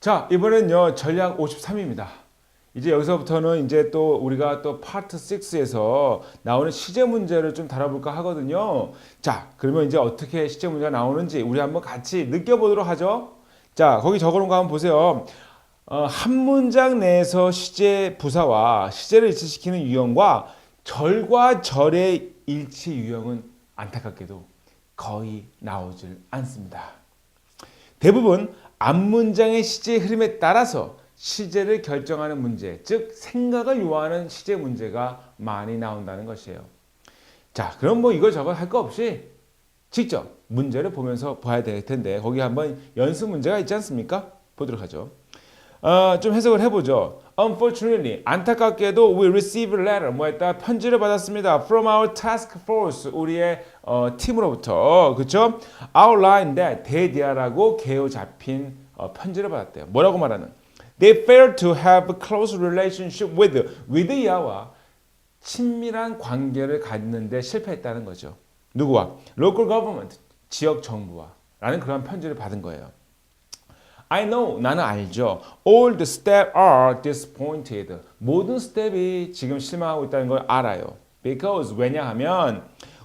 자, 이번엔요, 전략 53입니다. 이제 여기서부터는 이제 또 우리가 또 파트 6에서 나오는 시제 문제를 좀 다뤄볼까 하거든요. 자, 그러면 이제 어떻게 시제 문제가 나오는지 우리 한번 같이 느껴보도록 하죠. 자, 거기 적어놓은 거 한번 보세요. 한 문장 내에서 시제 부사와 시제를 일치시키는 유형과 절과 절의 일치 유형은 안타깝게도 거의 나오질 않습니다. 대부분 앞문장의 시제의 흐름에 따라서 시제를 결정하는 문제, 즉 생각을 요하는 시제 문제가 많이 나온다는 것이에요. 자, 그럼 뭐 이거저거 할 거 없이 직접 문제를 보면서 봐야 될 텐데 거기 한번 연습 문제가 있지 않습니까? 보도록 하죠. 좀 해석을 해보죠. Unfortunately, 안타깝게도 we received a letter, 뭐했다? 편지를 받았습니다. From our task force, 우리의 팀으로부터, 그렇죠? Outline that, 대디아라고 개요 잡힌 편지를 받았대요. 뭐라고 말하는? They failed to have a close relationship with 야와 친밀한 관계를 갖는데 실패했다는 거죠. 누구와? Local government, 지역 정부와 라는 그런 편지를 받은 거예요. I know, 나는 알죠. All the steps are disappointed. 모든 스텝이 지금 실망하고 있다는 걸 알아요. Because, 왜냐하면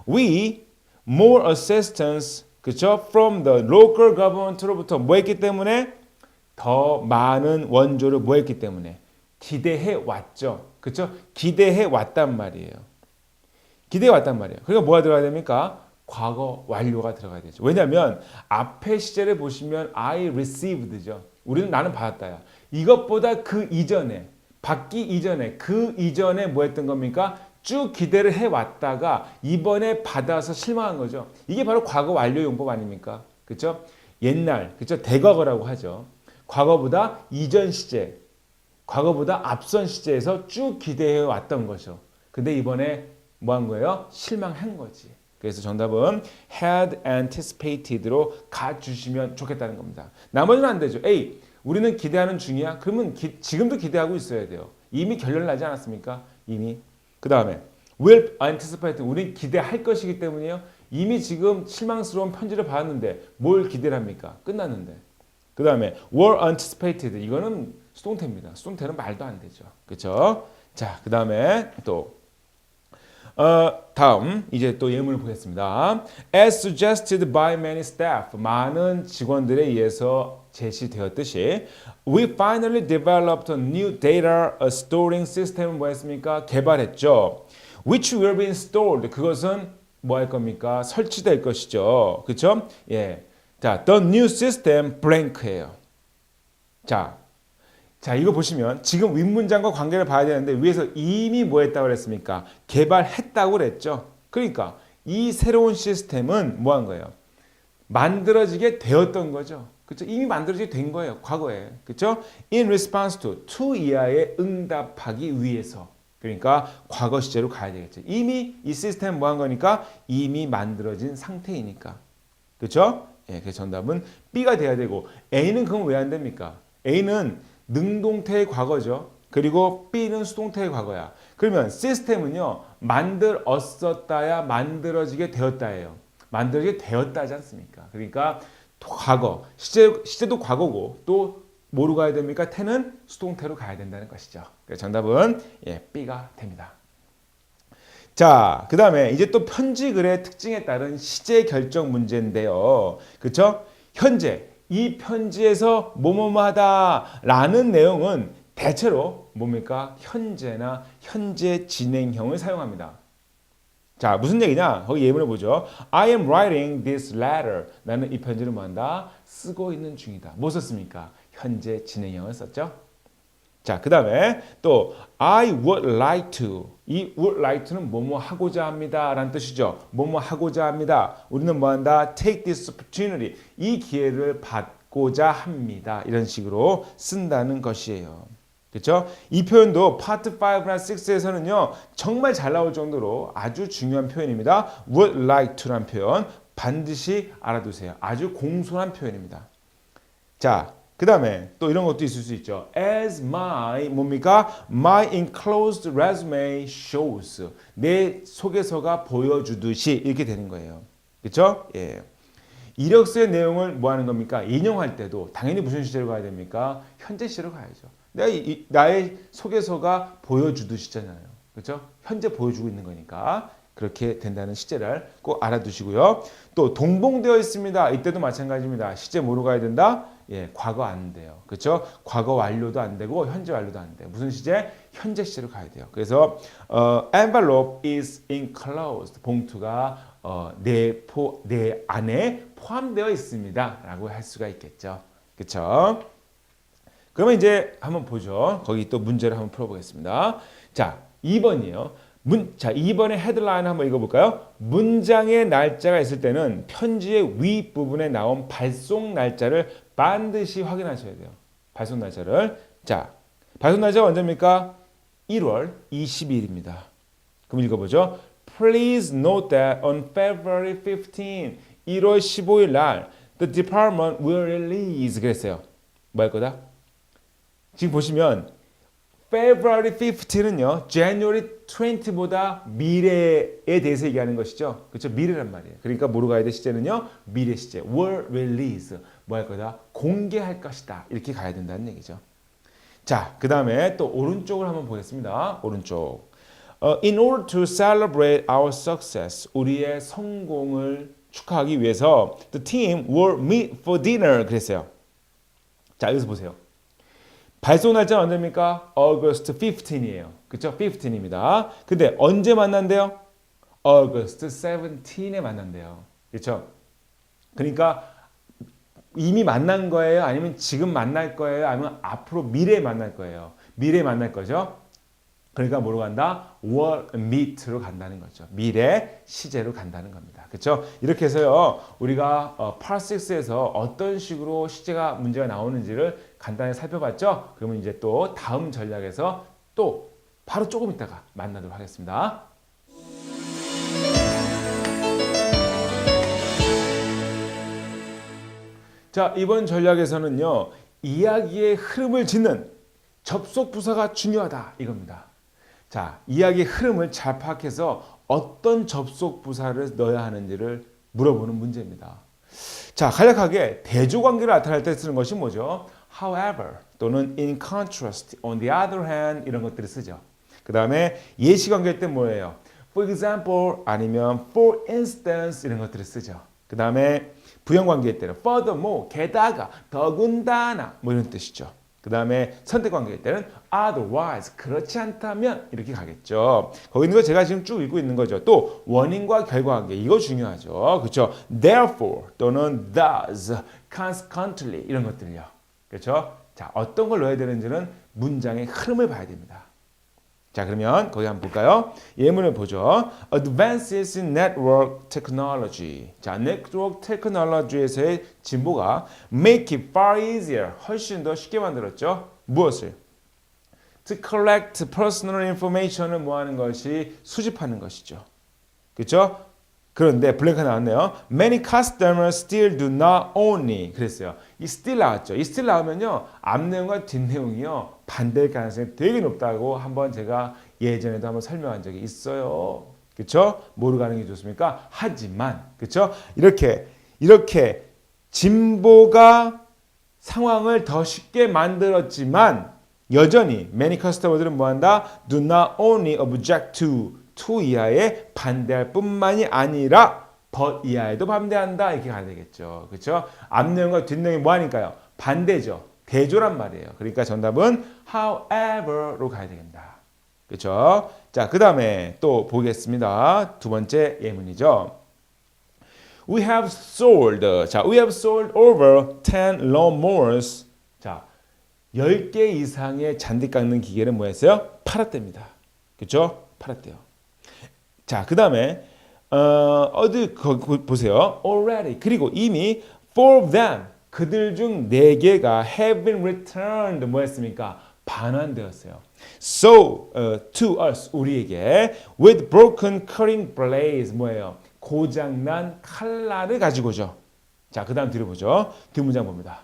we more assistance, 그쵸? From the local government로부터 뭐 했기 때문에? 더 많은 원조를 뭐 했기 때문에? 기대해 왔죠. 그쵸? 기대해 왔단 말이에요. 기대해 왔단 말이에요. 그러니까 뭐가 들어가야 됩니까? 과거 완료가 들어가야 되죠. 왜냐하면 앞에 시제를 보시면 I received죠. 우리는 나는 받았다야. 이것보다 그 이전에 받기 이전에 그 이전에 뭐 했던 겁니까? 쭉 기대를 해왔다가 이번에 받아서 실망한 거죠. 이게 바로 과거 완료 용법 아닙니까? 그렇죠? 옛날, 그렇죠? 대과거라고 하죠. 과거보다 이전 시제, 과거보다 앞선 시제에서 쭉 기대해 왔던 거죠. 근데 이번에 뭐 한 거예요? 실망한 거지. 그래서 정답은 had anticipated로 가주시면 좋겠다는 겁니다. 나머지는 안 되죠. A, 우리는 기대하는 중이야. 그러면 지금도 기대하고 있어야 돼요. 이미 결론 나지 않았습니까? 이미. 그 다음에 will anticipate, 우리는 기대할 것이기 때문이에요. 이미 지금 실망스러운 편지를 받았는데 뭘 기대를 합니까? 끝났는데. 그 다음에 were anticipated, 이거는 수동태입니다. 수동태는 말도 안 되죠. 그렇죠? 자, 그 다음에 또 다음 이제 또 예문을 보겠습니다. As suggested by many staff, 많은 직원들에 의해서 제시되었듯이 we finally developed a new data storing system, 뭐였습니까? 개발했죠. Which will be installed, 그것은 뭐 할 겁니까? 설치될 것이죠. 그렇죠? 예. 자, the new system blank예요. 자, 이거 보시면 지금 윗문장과 관계를 봐야 되는데 위에서 이미 뭐 했다고 그랬습니까? 개발했다고 그랬죠. 그러니까 이 새로운 시스템은 뭐 한 거예요? 만들어지게 되었던 거죠. 그렇죠? 이미 만들어지게 된 거예요. 과거에. 그렇죠? In response to 이하에 응답하기 위해서. 그러니까 과거 시제로 가야 되겠죠. 이미 이 시스템 뭐 한 거니까? 이미 만들어진 상태이니까. 그렇죠? 예, 그래서 정답은 B가 돼야 되고 A는 그럼 왜 안 됩니까? A는 능동태의 과거죠. 그리고 B는 수동태의 과거야. 그러면 시스템은요. 만들었었다야 만들어지게 되었다예요. 만들어지게 되었다지 않습니까? 그러니까 과거, 시제도 과거고 또 뭐로 가야 됩니까? 태는 수동태로 가야 된다는 것이죠. 그래서 정답은 예, B가 됩니다. 자, 그 다음에 이제 또 편지글의 특징에 따른 시제 결정 문제인데요. 그렇죠? 현재 이 편지에서 뭐뭐하다 라는 내용은 대체로 뭡니까? 현재나 현재 진행형을 사용합니다. 자, 무슨 얘기냐? 거기 예문을 보죠. I am writing this letter. 나는 이 편지를 뭐한다? 쓰고 있는 중이다. 뭐 썼습니까? 현재 진행형을 썼죠. 자, 그 다음에 또 I would like to. 이 would like to는 뭐뭐 하고자 합니다 라는 뜻이죠. 뭐뭐 하고자 합니다. 우리는 뭐한다? Take this opportunity. 이 기회를 받고자 합니다. 이런 식으로 쓴다는 것이에요. 그렇죠? 이 표현도 파트 5나 6에서는요. 정말 잘 나올 정도로 아주 중요한 표현입니다. would like to라는 표현 반드시 알아두세요. 아주 공손한 표현입니다. 자, 그 다음에 또 이런 것도 있을 수 있죠. As my 뭡니까? My enclosed resume shows. 내 소개서가 보여주듯이 이렇게 되는 거예요. 그렇죠? 예. 이력서의 내용을 뭐 하는 겁니까? 인용할 때도 당연히 무슨 시제로 가야 됩니까? 현재 시제로 가야죠. 나의 소개서가 보여주듯 시제잖아요. 그렇죠? 현재 보여주고 있는 거니까 그렇게 된다는 시제를 꼭 알아두시고요. 또 동봉되어 있습니다. 이때도 마찬가지입니다. 시제 뭐로 가야 된다? 예, 과거 안 돼요. 그렇죠? 과거 완료도 안 되고 현재 완료도 안 돼요. 무슨 시제? 현재 시제로 가야 돼요. 그래서 envelope is enclosed. 봉투가 내 안에 포함되어 있습니다라고 할 수가 있겠죠. 그렇죠? 그러면 이제 한번 보죠. 거기 또 문제를 한번 풀어보겠습니다. 자, 2번이에요. 자, 2번의 헤드라인 한번 읽어볼까요? 문장의 날짜가 있을 때는 편지의 윗부분에 나온 발송 날짜를 반드시 확인하셔야 돼요. 발송 날짜를. 자, 발송 날짜가 언제입니까? 1월 22일입니다. 그럼 읽어보죠. Please note that on February 15, 1월 15일 날 the department will release 그랬어요. 뭐 할 거다? 지금 보시면 February 15은요, January 20보다 미래에 대해서 얘기하는 것이죠. 그렇죠? 미래란 말이에요. 그러니까 뭐로 가야 돼? 시제는요, 미래 시제. will release. 뭐 할 거다? 공개할 것이다. 이렇게 가야 된다는 얘기죠. 자, 그 다음에 또 오른쪽을 한번 보겠습니다. 오른쪽. In order to celebrate our success, 우리의 성공을 축하하기 위해서 the team will meet for dinner. 그랬어요. 자, 여기서 보세요. 발송 날짜는 언제입니까? August 15이에요. 그렇죠? 15입니다. 근데 언제 만난대요? August 17에 만난대요. 그렇죠? 그러니까 이미 만난 거예요? 아니면 지금 만날 거예요? 아니면 앞으로 미래에 만날 거예요? 미래에 만날 거죠? 그러니까 뭐로 간다? will meet로 간다는 거죠. 미래 시제로 간다는 겁니다. 그렇죠? 이렇게 해서요. 우리가 Part 6에서 어떤 식으로 시제가 문제가 나오는지를 간단히 살펴봤죠? 그러면 이제 또 다음 전략에서 또 바로 조금 있다가 만나도록 하겠습니다. 자, 이번 전략에서는요. 이야기의 흐름을 짓는 접속 부사가 중요하다 이겁니다. 자, 이야기의 흐름을 잘 파악해서 어떤 접속 부사를 넣어야 하는지를 물어보는 문제입니다. 자, 간략하게 대조관계를 나타낼 때 쓰는 것이 뭐죠? However 또는 in contrast, on the other hand 이런 것들을 쓰죠. 그 다음에 예시관계일 때 뭐예요? For example 아니면 for instance 이런 것들을 쓰죠. 그 다음에 부연관계일 때는 furthermore, 게다가, 더군다나 뭐 이런 뜻이죠. 그 다음에 선택관계일 때는 otherwise, 그렇지 않다면 이렇게 가겠죠. 거기 있는 거 제가 지금 쭉 읽고 있는 거죠. 또 원인과 결과관계 이거 중요하죠. 그렇죠? Therefore 또는 thus, consequently 이런 것들요. 그렇죠? 자, 어떤 걸 넣어야 되는지는 문장의 흐름을 봐야 됩니다. 자, 그러면 거기 한번 볼까요? 예문을 보죠. Advances in network technology. 자, network technology에서의 진보가 make it far easier. 훨씬 더 쉽게 만들었죠. 무엇을? To collect personal information을 뭐 하는 것이 수집하는 것이죠. 그렇죠? 그런데 블랭크가 나왔네요. Many customers still do not own it. 그랬어요. 이 still 나왔죠. 이 still 나오면요. 앞내용과 뒷내용이요. 반대일 가능성이 되게 높다고 한번 제가 예전에도 한번 설명한 적이 있어요. 그렇죠? 뭐로 가는 게 좋습니까? 하지만 그렇죠? 이렇게 진보가 상황을 더 쉽게 만들었지만 여전히 many customers들은 뭐한다? Do not only object to 이하에 반대할 뿐만이 아니라 but 이하에도 반대한다 이렇게 가야 되겠죠. 그렇죠? 앞내용과 뒷내용이 뭐 하니까요? 반대죠. 대조란 말이에요. 그러니까 정답은 however로 가야 되겠다. 그렇죠? 자, 그 다음에 또 보겠습니다. 두 번째 예문이죠. We have sold. 자, we have sold over 10 lawnmowers. 자, 10개 이상의 잔디 깎는 기계를 뭐 했어요? 팔았답니다. 그렇죠? 팔았대요. 자, 그 다음에 어디 보세요. Already. 그리고 이미 4 of them. 그들 중 4개가 have been returned. 뭐 했습니까? 반환되었어요. So, to us, 우리에게 with broken cutting blades. 뭐예요? 고장난 칼날을 가지고죠. 자, 그 다음 들어보죠. 뒷문장 봅니다.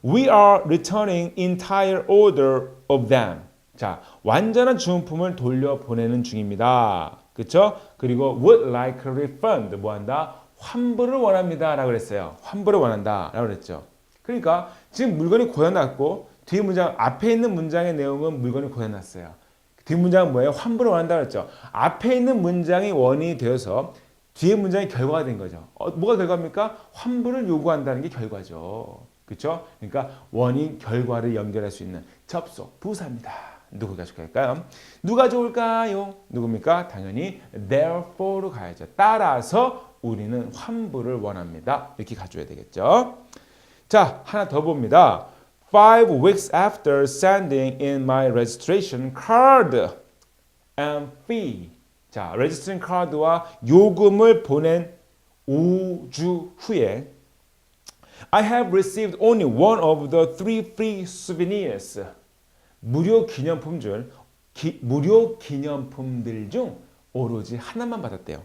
We are returning entire order of them. 자, 완전한 주문품을 돌려보내는 중입니다. 그렇죠? 그리고 would like a refund. 뭐한다? 환불을 원합니다 라고 그랬어요. 환불을 원한다 라고 그랬죠. 그러니까 지금 물건이 고장났고 뒤 문장 앞에 있는 문장의 내용은 물건이 고장났어요. 뒷 문장은 뭐예요? 환불을 원한다 그랬죠. 앞에 있는 문장이 원인이 되어서 뒤에 문장이 결과가 된 거죠. 뭐가 결과입니까? 환불을 요구한다는 게 결과죠. 그렇죠? 그러니까 원인 결과를 연결할 수 있는 접속 부사입니다. 누구가 좋을까요? 누가 좋을까요? 누굽니까? 당연히 therefore로 가야죠. 따라서 우리는 환불을 원합니다. 이렇게 가져야 되겠죠. 자, 하나 더 봅니다. 5 weeks after sending in my registration card and fee. 자, registration card와 요금을 보낸 5주 후에 I have received only one of the 3 free souvenirs. 무료 기념품들 중 오로지 하나만 받았대요.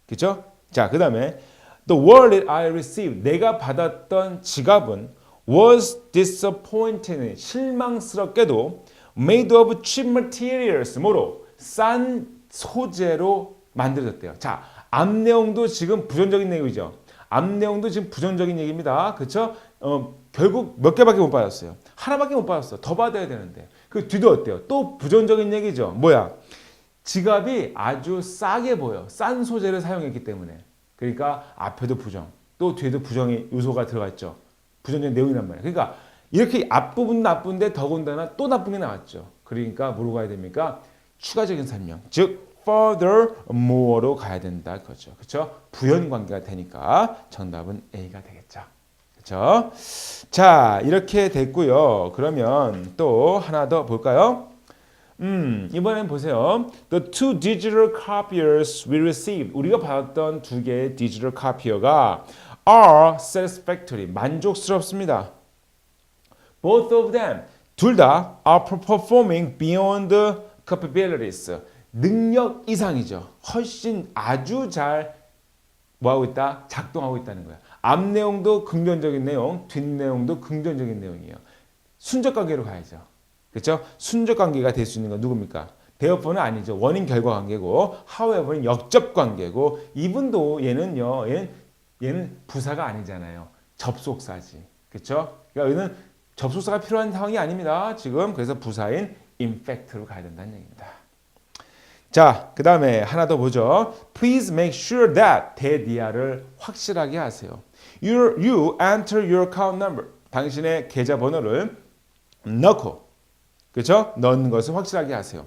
그렇죠? 자, 그다음에 the wallet I received. 내가 받았던 지갑은 was disappointing. 실망스럽게도 made of cheap materials. 뭐로? 싼 소재로 만들어졌대요. 자, 앞 내용도 지금 부정적인 내용이죠. 앞 내용도 지금 부정적인 얘기입니다. 그렇죠? 결국 몇 개밖에 못 받았어요. 하나밖에 못 받았어. 더 받아야 되는데. 그 뒤도 어때요? 또 부정적인 얘기죠. 뭐야? 지갑이 아주 싸게 보여. 싼 소재를 사용했기 때문에. 그러니까 앞에도 부정, 또 뒤에도 부정의 요소가 들어가 있죠. 부정적인 내용이란 말이에요. 그러니까 이렇게 앞부분 나쁜데 더군다나 또 나쁜 게 나왔죠. 그러니까 뭐로 가야 됩니까? 추가적인 설명, 즉 further more로 가야 된다 그거죠. 그렇죠? 부연 관계가 되니까 정답은 A가 되겠죠. 그렇죠? 자, 이렇게 됐고요. 그러면 또 하나 더 볼까요? 이번엔 보세요. The two digital copiers we received. 우리가 받았던 두 개의 디지털 카피어가 are satisfactory. 만족스럽습니다. Both of them. 둘 다 are performing beyond capabilities. 능력 이상이죠. 훨씬 아주 잘 뭐하고 있다? 작동하고 있다는 거야. 앞 내용도 긍정적인 내용, 뒷 내용도 긍정적인 내용이에요. 순적 관계로 가야죠. 그렇죠? 순적 관계가 될 수 있는 건 누굽니까? 대어포는 아니죠. 원인 결과 관계고, however는 역접 관계고, 이분도 얘는요. 얘는 부사가 아니잖아요. 접속사지. 그렇죠? 그러니까 얘는 접속사가 필요한 상황이 아닙니다. 지금 그래서 부사인 in fact로 가야 된다는 얘기입니다. 자, 그 다음에 하나 더 보죠. Please make sure that 대디아를 확실하게 하세요. You enter your account number. 당신의 계좌 번호를 넣고, 그렇죠? 넣는 것을 확실하게 하세요.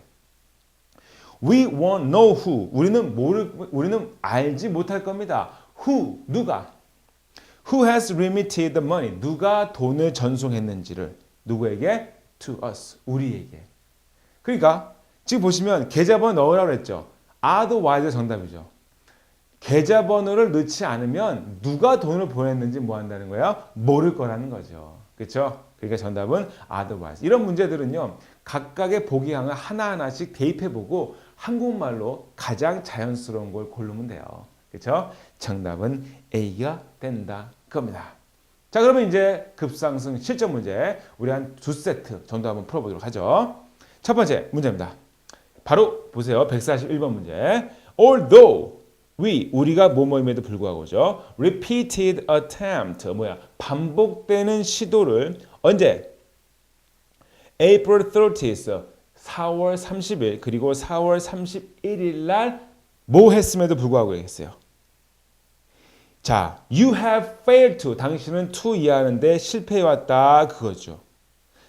We won't know who. 우리는 알지 못할 겁니다. Who, 누가? Who has remitted the money? 누가 돈을 전송했는지를 누구에게? To us, 우리에게. 그러니까 지금 보시면 계좌번호 넣으라고 했죠. otherwise 정답이죠. 계좌번호를 넣지 않으면 누가 돈을 보냈는지 뭐 한다는 거예요? 모를 거라는 거죠. 그렇죠? 그러니까 정답은 otherwise. 이런 문제들은요. 각각의 보기항을 하나하나씩 대입해보고 한국말로 가장 자연스러운 걸 고르면 돼요. 그렇죠? 정답은 A가 된다 겁니다. 자, 그러면 이제 급상승 실전 문제 우리 한 두 세트 정도 한번 풀어보도록 하죠. 첫 번째 문제입니다. 바로 보세요. 141번 문제. Although 우리가 뭐뭐임에도 불구하고죠. Repeated attempt 반복되는 시도를 언제? April 30th 4월 30일 그리고 4월 31일 날 뭐 했음에도 불구하고 얘기했어요. 자, you have failed to 당신은 to 이해하는데 실패해왔다 그거죠.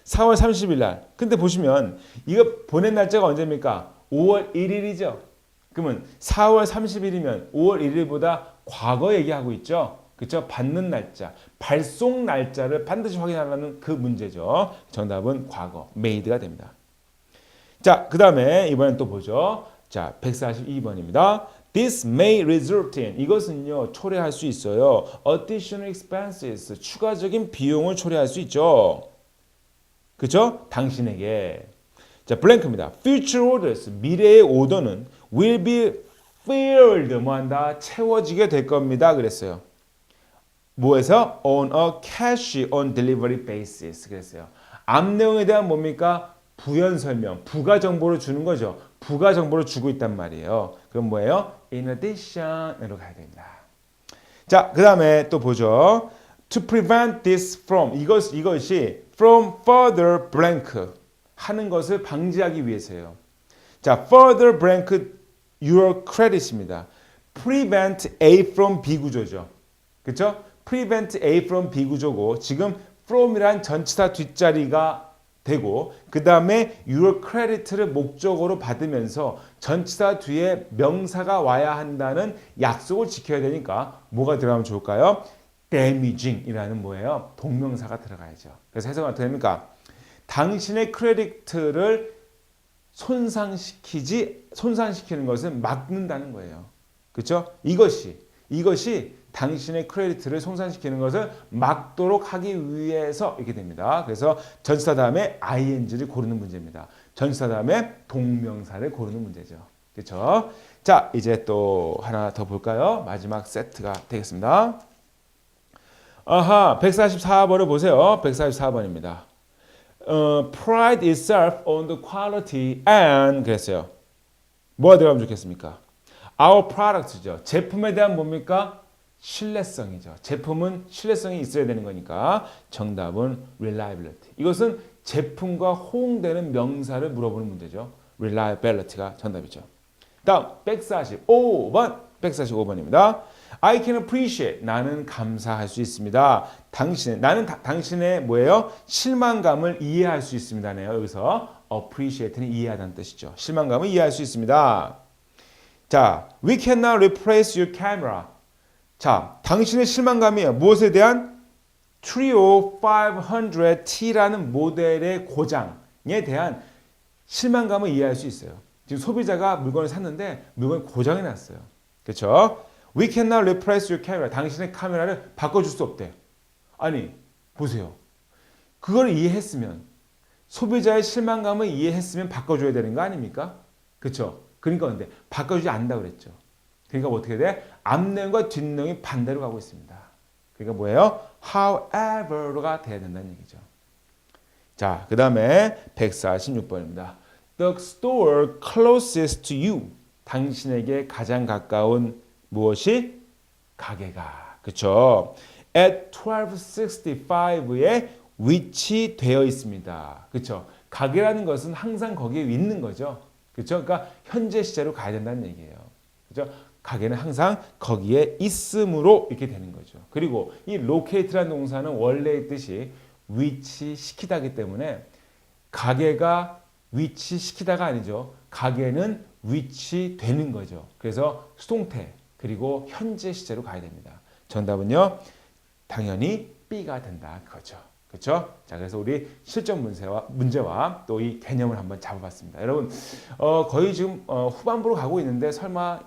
4월 30일 날. 근데 보시면 이거 보낸 날짜가 언제입니까? 5월 1일이죠. 그러면 4월 30일이면 5월 1일보다 과거 얘기하고 있죠. 그렇죠? 받는 날짜, 발송 날짜를 반드시 확인하라는 그 문제죠. 정답은 과거, made가 됩니다. 자, 그 다음에 이번엔 또 보죠. 자, 142번입니다. This may result in 이것은요 초래할 수 있어요. Additional expenses 추가적인 비용을 초래할 수 있죠. 그렇죠? 당신에게. 자, 블랭크입니다. Future orders 미래의 오더는 will be filled 뭐한다? 채워지게 될 겁니다. 그랬어요. 뭐에서? On a cash on delivery basis 그랬어요. 앞 내용에 대한 뭡니까? 부연 설명, 부가 정보를 주는 거죠. 부가 정보를 주고 있단 말이에요. 그럼 뭐예요? In addition으로 가야 됩니다. 자, 그 다음에 또 보죠. To prevent this from 이것이 from further blank 하는 것을 방지하기 위해서예요. 자, further blank your credit입니다. prevent A from B 구조죠. 그렇죠? prevent A from B 구조고 지금 from이란 전치사 뒷자리가 되고 그 다음에 your credit를 목적어로 받으면서 전치사 뒤에 명사가 와야 한다는 약속을 지켜야 되니까 뭐가 들어가면 좋을까요? damaging이라는 뭐예요? 동명사가 들어가야죠. 그래서 해석은 어떻게 됩니까? 당신의 크레디트를 손상시키는 것은 막는다는 거예요. 그렇죠? 이것이 당신의 크레디트를 손상시키는 것을 막도록 하기 위해서 이렇게 됩니다. 그래서 전치사 다음에 ing를 고르는 문제입니다. 전치사 다음에 동명사를 고르는 문제죠. 그렇죠? 자, 이제 또 하나 더 볼까요? 마지막 세트가 되겠습니다. 아하, 144번을 보세요. 144번입니다. pride itself on the quality and 그랬어요. 뭐가 들어가면 좋겠습니까? Our product죠. 제품에 대한 뭡니까? 신뢰성이죠. 제품은 신뢰성이 있어야 되는 거니까 정답은 reliability. 이것은 제품과 호응되는 명사를 물어보는 문제죠. reliability가 정답이죠. 다음 145번. 145번입니다. I can appreciate. 나는 감사할 수 있습니다. 나는 당신의 뭐예요? 실망감을 이해할 수 있습니다네요. 여기서 appreciate는 이해하다는 뜻이죠. 실망감을 이해할 수 있습니다. 자, we cannot replace your camera. 자, 당신의 실망감이 무엇에 대한? Trio 500T라는 모델의 고장에 대한 실망감을 이해할 수 있어요. 지금 소비자가 물건을 샀는데 물건이 고장이 났어요. 그렇죠? We cannot replace your camera. 당신의 카메라를 바꿔줄 수 없대. 아니, 보세요. 그걸 이해했으면 소비자의 실망감을 이해했으면 바꿔줘야 되는 거 아닙니까? 그렇죠? 그러니까 근데 바꿔주지 않는다고 그랬죠. 그러니까 어떻게 돼? 앞내용과 뒷내용이 반대로 가고 있습니다. 그러니까 뭐예요? However가 돼야 된다는 얘기죠. 자, 그 다음에 146번입니다. The store closest to you. 당신에게 가장 가까운 무엇이? 가게가. 그렇죠? At 1265에 위치되어 있습니다. 그렇죠? 가게라는 것은 항상 거기에 있는 거죠. 그렇죠? 그러니까 현재 시제로 가야 된다는 얘기예요. 그렇죠? 가게는 항상 거기에 있음으로 이렇게 되는 거죠. 그리고 이 locate라는 동사는 원래의 뜻이 위치시키다기 때문에 가게가 위치시키다가 아니죠. 가게는 위치되는 거죠. 그래서 수동태 그리고 현재 시제로 가야 됩니다. 정답은요. 당연히 B가 된다. 그거죠. 그렇죠? 자, 그래서 우리 실전 문제와 또 이 개념을 한번 잡아봤습니다. 여러분, 거의 지금 후반부로 가고 있는데 설마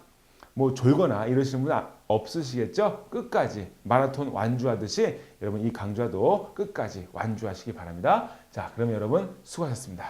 뭐 졸거나 이러시는 분 없으시겠죠? 끝까지 마라톤 완주하듯이 여러분 이 강좌도 끝까지 완주하시기 바랍니다. 자, 그럼 여러분 수고하셨습니다.